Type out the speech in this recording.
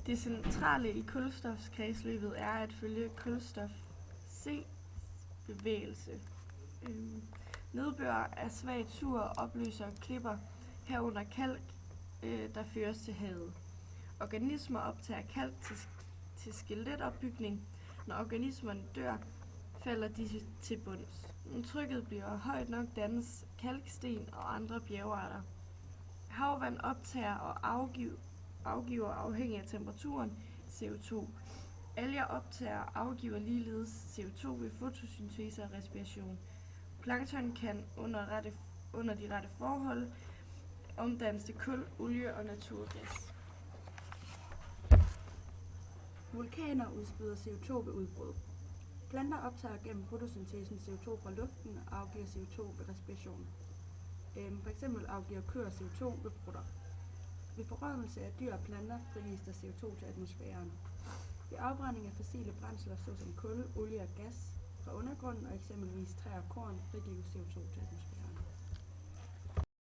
Det centrale i kulstofskredsløbet er at følge kulstof C-bevægelse. Nedbør af svagt sur opløser klipper herunder kalk, der føres til havet. Organismer optager kalk til skeletopbygning. Når organismerne dør, falder disse til bunds. Når trykket bliver højt nok, dannes kalksten og andre bjergarter. Havvand optager og afgiver afhængig af temperaturen CO2. Alger optager og afgiver ligeledes CO2 ved fotosyntese og respiration. Plankton kan under de rette forhold omdannes til kul, olie og naturgas. Vulkaner udspyder CO2 ved udbrud. Planter optager gennem fotosyntesen CO2 fra luften og afgiver CO2 ved respiration. For eksempel afgiver køer CO2 ved prutter. Ved forrådnelse af dyr og planter frigives der CO2 til atmosfæren. Ved afbrænding af fossile brændsler såsom kul, olie og gas fra undergrunden og eksempelvis træ og korn frigives CO2 til atmosfæren.